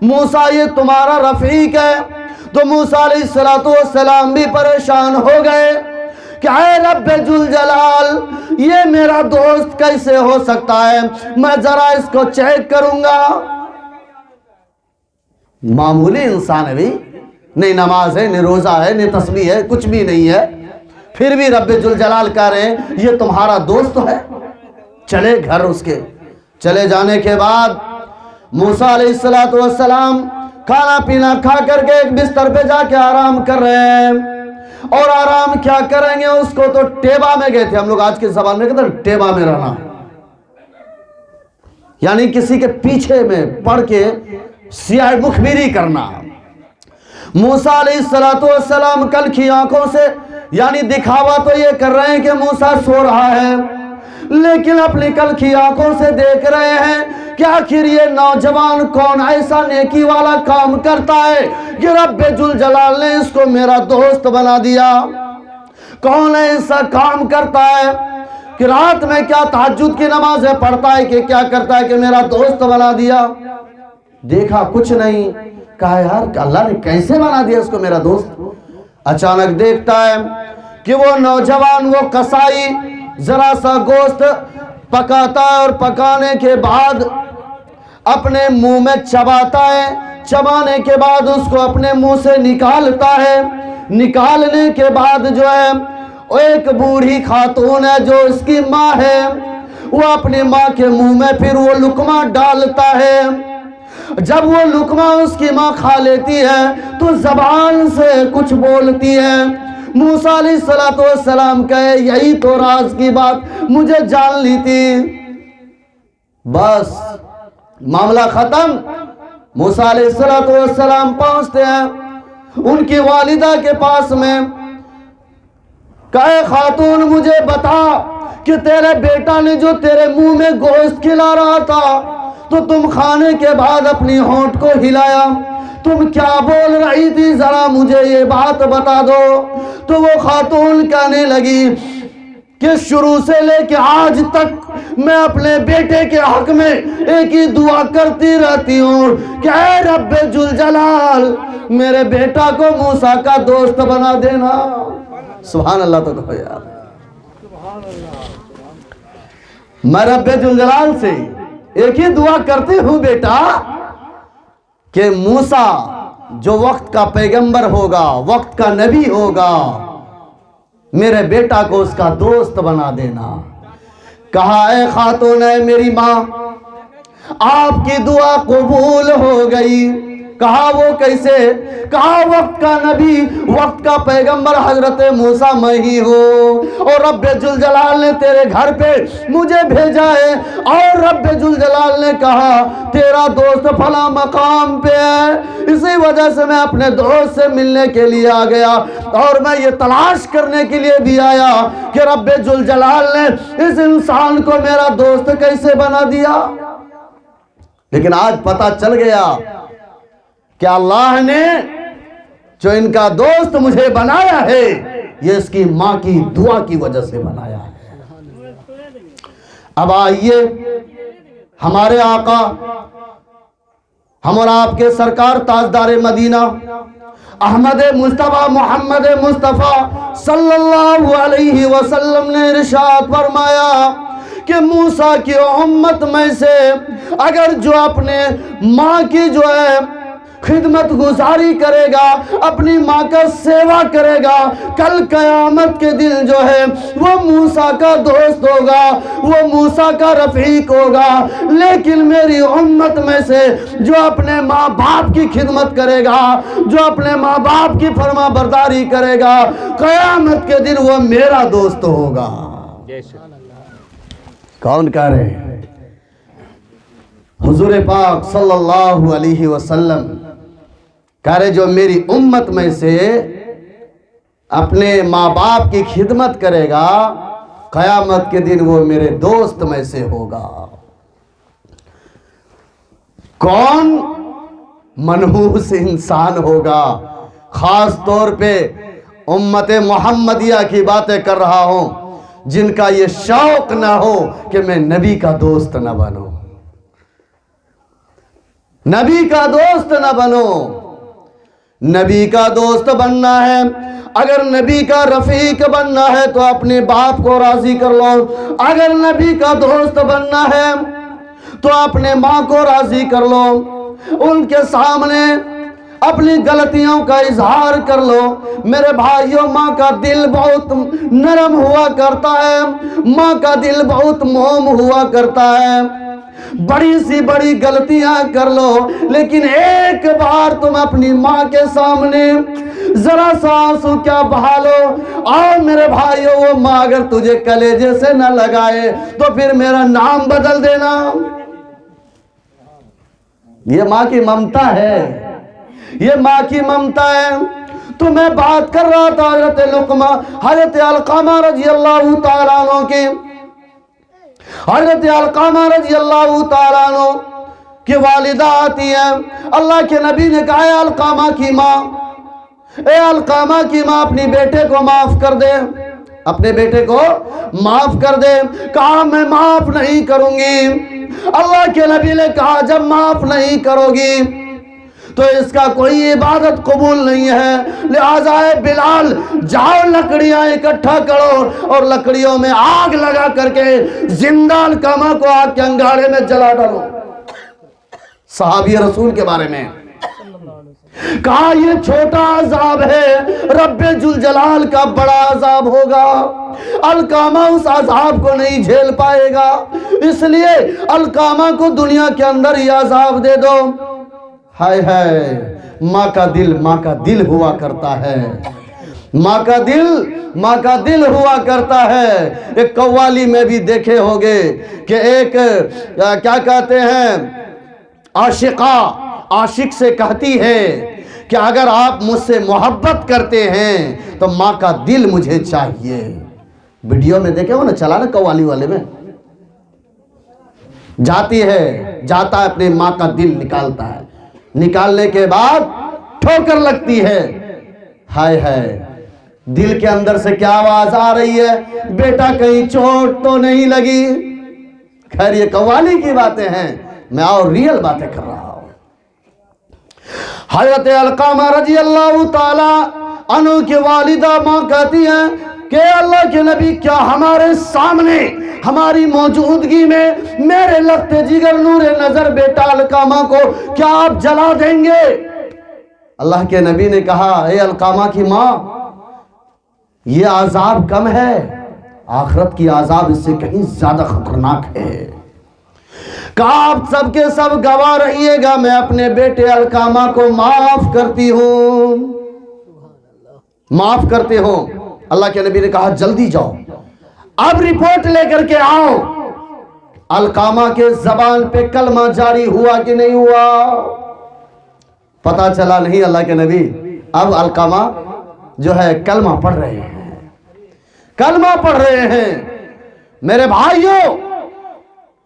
موسیٰ یہ تمہارا رفیق ہے۔ تو موسیٰ علیہ السلام بھی پریشان ہو گئے کہ اے رب ذوالجلال یہ میرا دوست کیسے ہو سکتا ہے، میں ذرا اس کو چیک کروں گا۔ معمولی انسان ہے بھی، نہیں نماز ہے، نہیں روزہ ہے، نہیں تسبیح ہے، کچھ بھی نہیں ہے، پھر بھی رب ذوالجلال کہہ رہے ہیں یہ تمہارا دوست ہے۔ چلے گھر اس کے، چلے جانے کے بعد موسیٰ علیہ السلام کھانا پینا کھا کر کے ایک بستر پہ جا کے آرام کر رہے ہیں۔ اور آرام کیا کریں گے، اس کو تو ٹیبا میں گئے تھے، ہم لوگ آج کی زبان میں کہتے ہیں ٹیبا میں رہنا، یعنی کسی کے پیچھے میں پڑھ کے سیاہ مخبری کرنا۔ موسیٰ علیہ السلام کل کی آنکھوں سے یعنی دکھاوا تو یہ کر رہے ہیں کہ موسیٰ سو رہا ہے، لیکن اپنی کل کی آنکھوں سے دیکھ رہے ہیں کہ آخر یہ نوجوان کون ایسا نیکی والا کام کرتا ہے کہ رب ذوالجلال نے اس کو میرا دوست بنا دیا۔ کون ایسا کام کرتا ہے کہ رات میں کیا تہجد کی نمازیں پڑھتا ہے کہ کیا کرتا ہے کہ میرا دوست بنا دیا۔ دیکھا کچھ نہیں، کہا یار اللہ نے کیسے بنا دیا اس کو میرا دوست۔ اچانک دیکھتا ہے کہ وہ نوجوان، وہ قصائی ذرا سا گوشت پکاتا ہے اور پکانے کے بعد اپنے منہ میں چباتا ہے، چبانے کے بعد اس کو اپنے منہ سے نکالتا ہے۔ نکالنے کے بعد جو ہے ایک بوڑھی خاتون ہے جو اس کی ماں ہے، وہ اپنی ماں کے منہ میں پھر وہ لقمہ ڈالتا ہے۔ جب وہ لقمہ اس کی ماں کھا لیتی ہے تو زبان سے کچھ بولتی ہے۔ موسیٰ علیہ السلام کہے یہی تو راز کی بات مجھے جان لی تھی۔ بس معاملہ ختم۔ موسیٰ علیہ السلام پہنچتے ہیں ان کی والدہ کے پاس میں، کہے خاتون مجھے بتا کہ تیرے بیٹا نے جو تیرے منہ میں گوشت کھلا رہا تھا تو تم کھانے کے بعد اپنی ہونٹ کو ہلایا، تم کیا بول رہی تھی، ذرا مجھے یہ بات بتا دو۔ تو وہ خاتون کہنے لگی کہ شروع سے لے کے آج تک میں اپنے بیٹے کے حق میں ایک ہی دعا کرتی رہتی ہوں کہ اے رب ذوالجلال میرے بیٹا کو موسیٰ کا دوست بنا دینا۔ سبحان اللہ تو کہو یار، میں رب ذوالجلال سے ایک ہی دعا کرتی ہوں بیٹا کہ موسیٰ جو وقت کا پیغمبر ہوگا، وقت کا نبی ہوگا، میرے بیٹا کو اس کا دوست بنا دینا۔ کہا اے خاتون اے میری ماں، آپ کی دعا قبول ہو گئی۔ کہا وہ کیسے؟ کہا وقت کا نبی، وقت کا پیغمبر حضرت موسیٰ میں ہی ہوں، اور رب ذوالجلال نے تیرے گھر پہ مجھے بھیجا ہے، اور رب ذوالجلال نے کہا تیرا دوست فلاں مقام پہ ہے، اسی وجہ سے میں اپنے دوست سے ملنے کے لیے آ گیا، اور میں یہ تلاش کرنے کے لیے بھی آیا کہ رب ذوالجلال نے اس انسان کو میرا دوست کیسے بنا دیا۔ لیکن آج پتہ چل گیا کہ اللہ نے جو ان کا دوست مجھے بنایا ہے یہ اس کی ماں کی دعا کی وجہ سے بنایا ہے۔ اب آئیے ہمارے آقا، ہم اور آپ کے سرکار تاجدار مدینہ احمد مصطفیٰ محمد مصطفیٰ صلی اللہ علیہ وسلم نے ارشاد فرمایا کہ موسیٰ کی امت میں سے اگر جو اپنے ماں کی جو ہے خدمت گزاری کرے گا، اپنی ماں کا سیوا کرے گا، کل قیامت کے دن جو ہے وہ موسیٰ کا دوست ہوگا، وہ موسیٰ کا رفیق ہوگا۔ لیکن میری امت میں سے جو اپنے ماں باپ کی خدمت کرے گا، جو اپنے ماں باپ کی فرما برداری کرے گا، قیامت کے دن وہ میرا دوست ہوگا۔ کون کہہ رہے ہیں؟ حضور پاک صلی اللہ علیہ وسلم کہہ رہے جو میری امت میں سے اپنے ماں باپ کی خدمت کرے گا، قیامت کے دن وہ میرے دوست میں سے ہوگا۔ کون؟ منحوس انسان ہوگا۔ خاص طور پہ امت محمدیہ کی باتیں کر رہا ہوں، جن کا یہ شوق نہ ہو کہ میں نبی کا دوست نہ بنوں، نبی کا دوست نہ بنوں۔ نبی کا دوست بننا ہے، اگر نبی کا رفیق بننا ہے تو اپنے باپ کو راضی کر لو، اگر نبی کا دوست بننا ہے تو اپنے ماں کو راضی کر لو، ان کے سامنے اپنی غلطیوں کا اظہار کر لو۔ میرے بھائیوں، ماں کا دل بہت نرم ہوا کرتا ہے، ماں کا دل بہت موم ہوا کرتا ہے۔ بڑی سی بڑی غلطیاں کر لو، لیکن ایک بار تم اپنی ماں کے سامنے ذرا سا آنسو کیا بہا لو، اور میرے بھائیوں وہ ماں اگر تجھے کلیجے سے نہ لگائے تو پھر میرا نام بدل دینا۔ یہ ماں کی ممتا ہے، یہ ماں کی ممتا ہے۔ تو میں بات کر رہا تھا حضرت علقمہ رضی اللہ تعالیٰ عنہ کی، حضرت علقمہ رضی اللہ تعالیٰ عنہ کی والدہ آتی ہے۔ اللہ کے نبی نے کہا اے علقمہ کی ماں، اے علقمہ کی ماں اپنی بیٹے کو معاف کر دے، اپنے بیٹے کو معاف کر دے۔ کہا میں معاف نہیں کروں گی۔ اللہ کے نبی نے کہا جب معاف نہیں کرو گی تو اس کا کوئی عبادت قبول نہیں ہے، لہذا اے بلال جاؤ لکڑیاں اکٹھا کرو اور لکڑیوں میں آگ لگا کر کے زندہ علقمہ کو آگ کے انگارے میں جلا ڈالو۔ صحابی رسول کے بارے میں کہا یہ چھوٹا عذاب ہے، رب ذوالجلال کا بڑا عذاب ہوگا، علقمہ اس عذاب کو نہیں جھیل پائے گا، اس لیے علقمہ کو دنیا کے اندر ہی عذاب دے دو۔ ہائے ہائے، ماں کا دل ہوا کرتا ہے، ماں کا دل ہوا کرتا ہے۔ ایک قوالی میں بھی دیکھے ہوگے کہ ایک کیا کہتے ہیں، عاشق سے کہتی ہے کہ اگر آپ مجھ سے محبت کرتے ہیں تو ماں کا دل مجھے چاہیے۔ ویڈیو میں دیکھے وہ نا، چلا نا قوالی والے میں، جاتا ہے اپنے ماں کا دل نکالتا ہے، نکالنے کے بعد ٹھوکر لگتی ہے۔ ہائے ہائے، دل کے اندر سے کیا آواز آ رہی ہے؟ بیٹا کہیں چوٹ تو نہیں لگی؟ خیر یہ قوالی کی باتیں ہیں، میں اور ریئل باتیں کر رہا ہوں۔ حضرت علقمہ رضی اللہ تعالی عنہ کی والدہ ماں کہتی ہیں کہ اللہ کے نبی کیا ہمارے سامنے ہماری موجودگی میں میرے لخت جگر نور نظر بیٹا علقمہ کو کیا آپ جلا دیں گے؟ اللہ کے نبی نے کہا اے علقمہ کی ماں، یہ عذاب کم ہے، آخرت کی عذاب اس سے کہیں زیادہ خطرناک ہے۔ کہا آپ سب کے سب گواہ رہیے گا، میں اپنے بیٹے علقمہ کو معاف کرتی ہوں، معاف کرتے ہو۔ اللہ کے نبی نے کہا جلدی جاؤ، اب رپورٹ لے کر کے آؤ، علقمہ کے زبان پہ کلمہ جاری ہوا کہ نہیں ہوا؟ پتا چلا نہیں۔ اللہ کے نبی اب علقمہ جو ہے کلمہ پڑھ رہے ہیں، کلمہ پڑھ رہے ہیں۔ میرے بھائیوں،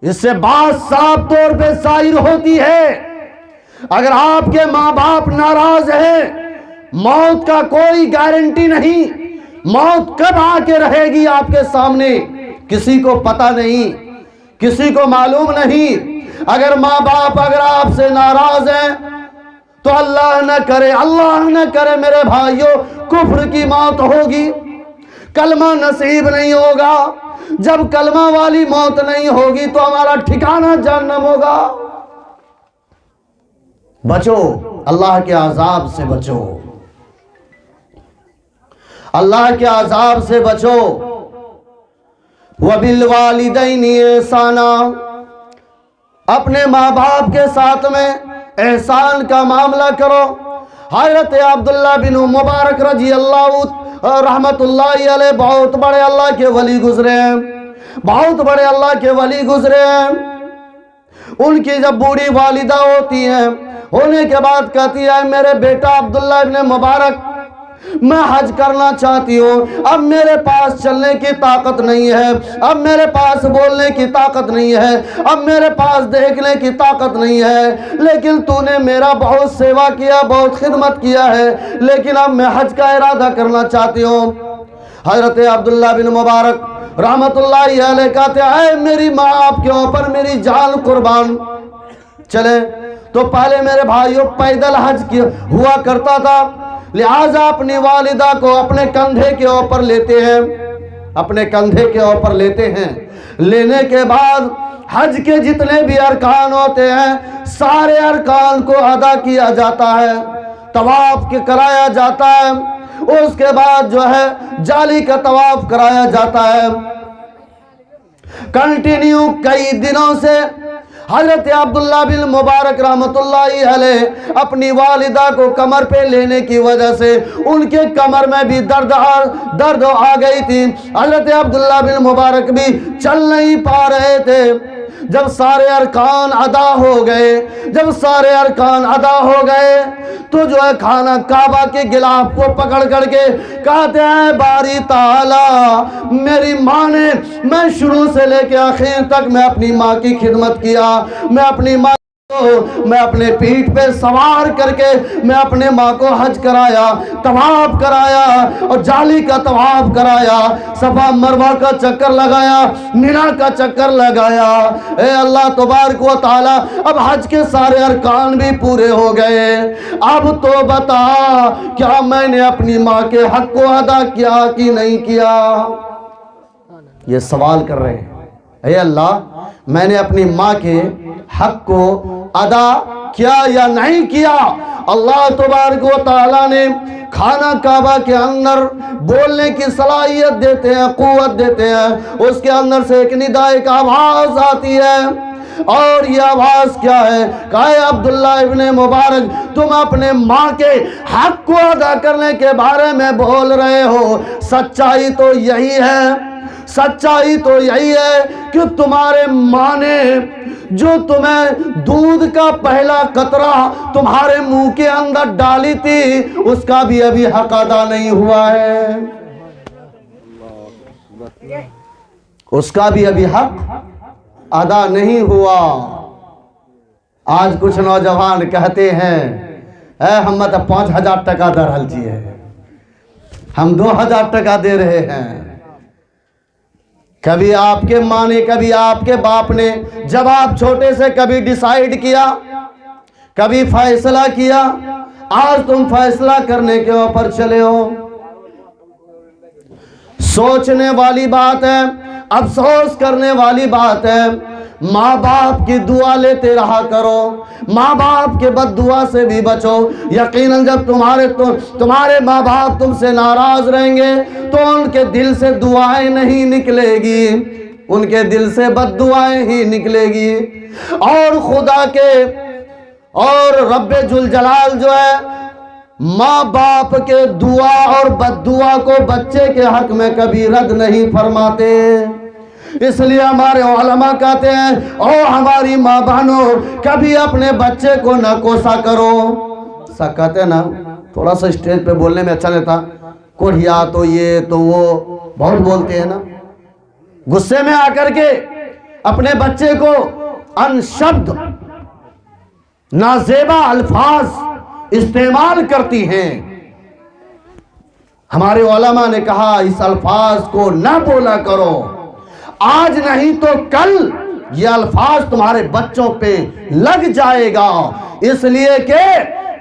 اس سے بات صاف طور پہ ظاہر ہوتی ہے، اگر آپ کے ماں باپ ناراض ہیں، موت کا کوئی گارنٹی نہیں، موت کب آ کے رہے گی آپ کے سامنے کسی کو پتہ نہیں، کسی کو معلوم نہیں۔ اگر ماں باپ اگر آپ سے ناراض ہیں تو اللہ نہ کرے میرے بھائیوں کفر کی موت ہوگی، کلمہ نصیب نہیں ہوگا۔ جب کلمہ والی موت نہیں ہوگی تو ہمارا ٹھکانہ جہنم ہوگا۔ بچو، اللہ کے عذاب سے بچو، اللہ کے عذاب سے بچو۔ وَبِالْوَالِدَيْنِ إِحْسَانًا، اپنے ماں باپ کے ساتھ میں احسان کا معاملہ کرو۔ حضرت عبداللہ بن مبارک رضی اللہ رحمت اللہ علیہ بہت بڑے اللہ کے ولی گزرے ہیں، بہت بڑے اللہ کے ولی گزرے ہیں۔ ان کی جب بوڑھی والدہ ہوتی ہیں، ہونے کے بعد کہتی ہے میرے بیٹا عبداللہ بن مبارک میں حج کرنا چاہتی ہوں، اب میرے پاس چلنے کی طاقت نہیں ہے، اب میرے پاس بولنے کی طاقت نہیں ہے، اب میرے پاس دیکھنے کی طاقت نہیں ہے، لیکن تو نے میرا بہت سیوا کیا، بہت خدمت کیا ہے، لیکن اب میں حج کا ارادہ کرنا چاہتی ہوں۔ حضرت عبداللہ بن مبارک رحمت اللہ علیہ کہتے ہیں اے میری ماں، آپ کے اوپر میری جان قربان۔ چلے تو پہلے میرے بھائیوں پیدل حج ہوا کرتا تھا، لہٰذا اپنی والدہ کو اپنے کندھے کے اوپر لیتے ہیں، اپنے کندھے کے اوپر لیتے ہیں۔ لینے کے بعد حج کے جتنے بھی ارکان ہوتے ہیں سارے ارکان کو ادا کیا جاتا ہے، طواف کرایا جاتا ہے، اس کے بعد جو ہے جالی کا طواف کرایا جاتا ہے۔ کنٹینیو کئی دنوں سے حضرت عبداللہ بن مبارک رحمت اللہ علیہ اپنی والدہ کو کمر پہ لینے کی وجہ سے ان کے کمر میں بھی درد آ گئی تھی۔ حضرت عبداللہ بن مبارک بھی چل نہیں پا رہے تھے۔ جب سارے ارکان ادا ہو گئے، جب سارے ارکان ادا ہو گئے تو جو ہے خانہ کعبہ کے غلاف کو پکڑ کر کے کہتے ہیں باری تعالی میری ماں نے، میں شروع سے لے کے آخر تک میں اپنی ماں کی خدمت کیا، میں اپنی ماں میں اپنے پیٹھ پہ سوار کر کے میں اپنے ماں کو حج کرایا، طواف کرایا اور جالی کا طواف کرایا، صفا مروہ کا چکر لگایا، مینا کا چکر لگایا۔ اے اللہ تبارک و تعالی اب حج کے سارے ارکان بھی پورے ہو گئے، اب تو بتا کیا میں نے اپنی ماں کے حق کو ادا کیا کہ نہیں کیا؟ یہ سوال کر رہے ہیں اے اللہ میں نے اپنی ماں کے حق کو ادا کیا یا نہیں کیا؟ اللہ تبارک و تعالیٰ نے خانہ کعبہ کے اندر بولنے کی صلاحیت دیتے ہیں، قوت دیتے ہیں، اس کے اندر سے ایک ندا، ایک آواز آتی ہے، اور یہ آواز کیا ہے؟ کہا عبداللہ ابن مبارک تم اپنے ماں کے حق کو ادا کرنے کے بارے میں بول رہے ہو، سچائی تو یہی ہے، سچائی تو یہی ہے کہ تمہارے ماں نے جو تمہیں دودھ کا پہلا قطرہ تمہارے منہ کے اندر ڈالی تھی اس کا بھی ابھی حق ادا نہیں ہوا ہے، اس کا بھی ابھی حق ادا نہیں ہوا۔ آج کچھ نوجوان کہتے ہیں اے ہم تو 5,000 ٹکا درہل جی ہے، ہم 2,000 ٹکا دے رہے ہیں۔ کبھی آپ کے ماں نے، کبھی آپ کے باپ نے جب آپ چھوٹے سے کبھی ڈیسائیڈ کیا، کبھی فیصلہ کیا، آج تم فیصلہ کرنے کے اوپر چلے ہو؟ سوچنے والی بات ہے، افسوس کرنے والی بات ہے۔ ماں باپ کی دعا لیتے رہا کرو، ماں باپ کے بد دعا سے بھی بچو۔ یقیناً جب تمہارے ماں باپ تم سے ناراض رہیں گے تو ان کے دل سے دعائیں نہیں نکلے گی، ان کے دل سے بد دعائیں ہی نکلے گی۔ اور خدا کے اور رب ذوالجلال جو ہے ماں باپ کے دعا اور بد دعا کو بچے کے حق میں کبھی رد نہیں فرماتے۔ اس لیے ہمارے علماء کہتے ہیں او ہماری ماں بہنوں کبھی اپنے بچے کو نہ کوسا کرو۔ سا کہتے ہیں نا، تھوڑا سا اسٹیج پہ بولنے میں اچھا لیتا، کوڑھیا تو یہ تو وہ بہت بولتے ہیں نا، غصے میں آ کر کے اپنے بچے کو ان شبد نازیبا الفاظ استعمال کرتی ہیں۔ ہمارے علماء نے کہا اس الفاظ کو نہ بولا کرو، آج نہیں تو کل یہ الفاظ تمہارے بچوں پہ لگ جائے گا، اس لیے کہ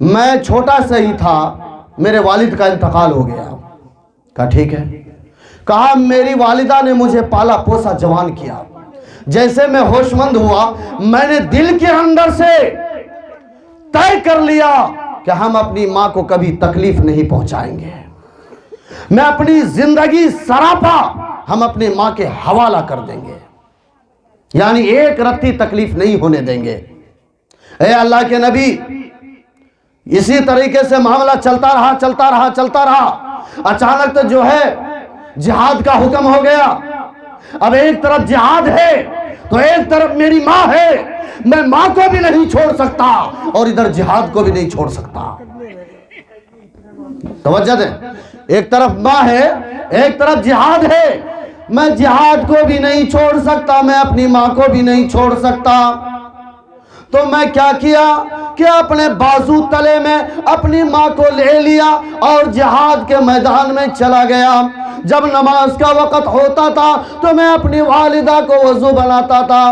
میں چھوٹا سا ہی تھا، میرے والد کا انتقال ہو گیا۔ کہا ٹھیک ہے۔ کہا میری والدہ نے مجھے پالا پوسا جوان کیا، جیسے میں ہوش مند ہوا میں نے دل کے اندر سے طے کر لیا کہ ہم اپنی ماں کو کبھی تکلیف نہیں پہنچائیں گے، میں اپنی زندگی سراپا ہم اپنی ماں کے حوالہ کر دیں گے، یعنی ایک رتی تکلیف نہیں ہونے دیں گے۔ اے اللہ کے نبی، اسی طریقے سے معاملہ چلتا رہا۔ اچانک تو جو ہے جہاد کا حکم ہو گیا۔ اب ایک طرف جہاد ہے تو ایک طرف میری ماں ہے، میں ماں کو بھی نہیں چھوڑ سکتا اور ادھر جہاد کو بھی نہیں چھوڑ سکتا۔ توجہ دیں، ایک طرف ماں ہے ایک طرف جہاد ہے، میں جہاد کو بھی نہیں چھوڑ سکتا، میں اپنی ماں کو بھی نہیں چھوڑ سکتا۔ تو میں کیا کیا کہ اپنے بازو تلے میں اپنی ماں کو لے لیا اور جہاد کے میدان میں چلا گیا۔ جب نماز کا وقت ہوتا تھا تو میں اپنی والدہ کو وضو بناتا تھا،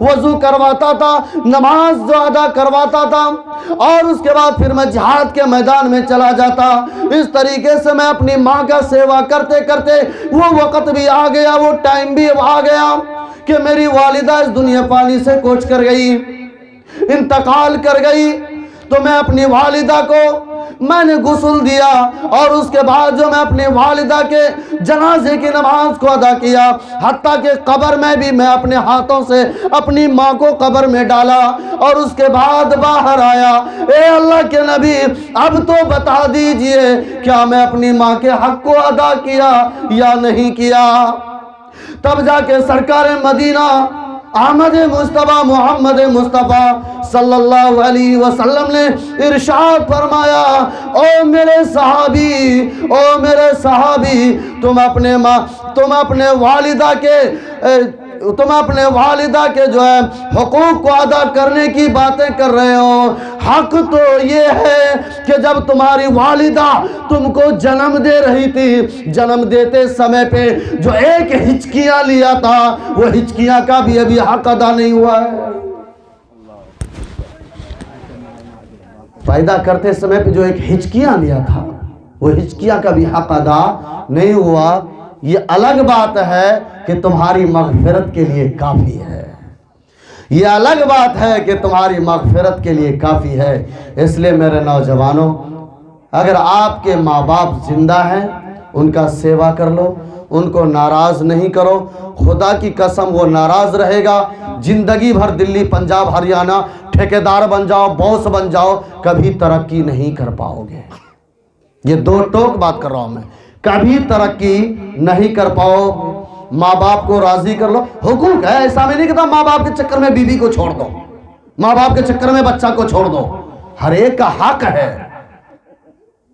وضو کرواتا تھا، نماز جو ادا کرواتا تھا، اور اس کے بعد پھر میں جہاد کے میدان میں چلا جاتا۔ اس طریقے سے میں اپنی ماں کا سیوا کرتے کرتے وہ وقت بھی آ گیا، وہ ٹائم بھی آ گیا کہ میری والدہ اس دنیا فانی سے کوچ کر گئی، انتقال کر گئی۔ تو میں اپنی والدہ کو میں نے غسل دیا اور اس کے بعد جو میں اپنی والدہ کے جنازے کی نماز کو ادا کیا، حتیٰ کہ قبر میں بھی میں اپنے ہاتھوں سے اپنی ماں کو قبر میں ڈالا اور اس کے بعد باہر آیا۔ اے اللہ کے نبی، اب تو بتا دیجئے کیا میں اپنی ماں کے حق کو ادا کیا یا نہیں کیا؟ تب جا کے سرکار مدینہ احمد مصطفیٰ محمد مصطفیٰ صلی اللہ علیہ وسلم نے ارشاد فرمایا، او میرے صحابی، تم اپنے والدہ کے جو ہے حقوق کو ادا کرنے کی باتیں کر رہے ہو۔ حق تو یہ ہے کہ جب تمہاری والدہ تم کو جنم دے رہی تھی، جنم دیتے سمے پہ جو ایک ہچکیاں لیا تھا، وہ ہچکیاں کا بھی ابھی حق ادا نہیں ہوا ہے۔ پیدا کرتے سمے پہ جو ایک ہچکیاں لیا تھا، وہ ہچکیاں کا بھی حق ادا نہیں ہوا۔ یہ الگ بات ہے کہ تمہاری مغفرت کے لیے کافی ہے، یہ الگ بات ہے کہ تمہاری مغفرت کے لیے کافی ہے۔ اس لیے میرے نوجوانوں، اگر آپ کے ماں باپ زندہ ہیں ان کا سیوا کر لو، ان کو ناراض نہیں کرو۔ خدا کی قسم وہ ناراض رہے گا، زندگی بھر دلی پنجاب ہریانہ ٹھیکیدار بن جاؤ، باس بن جاؤ، کبھی ترقی نہیں کر پاؤ گے۔ یہ دو ٹوک بات کر رہا ہوں میں، کبھی ترقی نہیں کر پاؤ۔ ماں باپ کو راضی کر لو، حقوق ہے، ایسا میں نہیں کہتا ماں باپ کے چکر میں بیوی کو چھوڑ دو، ماں باپ کے چکر میں بچہ کو چھوڑ دو، ہر ایک کا حق ہے۔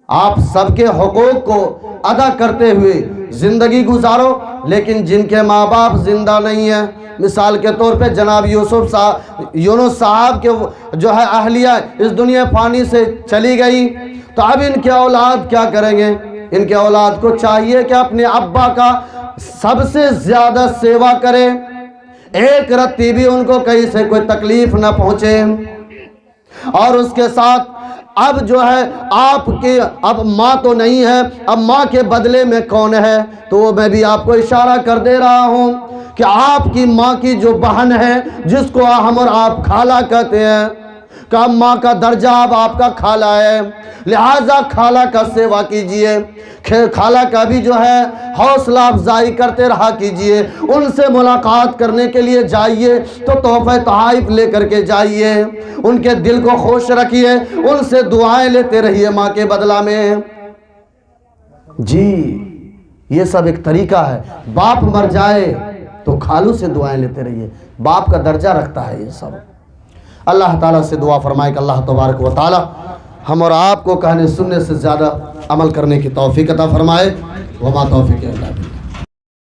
آپ سب کے حقوق کو ادا کرتے ہوئے زندگی گزارو، لیکن جن کے ماں باپ زندہ نہیں ہیں، مثال کے طور پہ جناب یونس صاحب کے جو ہے اہلیہ اس دنیا فانی سے چلی گئی، تو اب ان کے اولاد کیا کریں گے؟ ان کے اولاد کو چاہیے کہ اپنے ابا کا سب سے زیادہ سیوا کرے، ایک رتی بھی ان کو کہیں سے کوئی تکلیف نہ پہنچے۔ اور اس کے ساتھ اب جو ہے آپ کے اب ماں تو نہیں ہے، اب ماں کے بدلے میں کون ہے؟ تو وہ میں بھی آپ کو اشارہ کر دے رہا ہوں کہ آپ کی ماں کی جو بہن ہے، جس کو ہم اور آپ خالہ کہتے ہیں، کہ ماں کا درجہ اب آپ کا خالہ ہے، لہٰذا خالہ کا سیوا کیجئے، خالہ کا بھی جو ہے حوصلہ افزائی کرتے رہا کیجئے، ان سے ملاقات کرنے کے لیے جائیے تو تحفہ تحائف لے کر کے جائیے، ان کے دل کو خوش رکھیے، ان سے دعائیں لیتے رہیے ماں کے بدلہ میں۔ جی یہ سب ایک طریقہ ہے۔ باپ مر جائے تو خالو سے دعائیں لیتے رہیے، باپ کا درجہ رکھتا ہے یہ سب۔ اللہ تعالیٰ سے دعا فرمائے کہ اللہ تبارک و تعالیٰ ہم اور آپ کو کہنے سننے سے زیادہ عمل کرنے کی توفیق عطا فرمائے۔ وما توفیق الا باللہ۔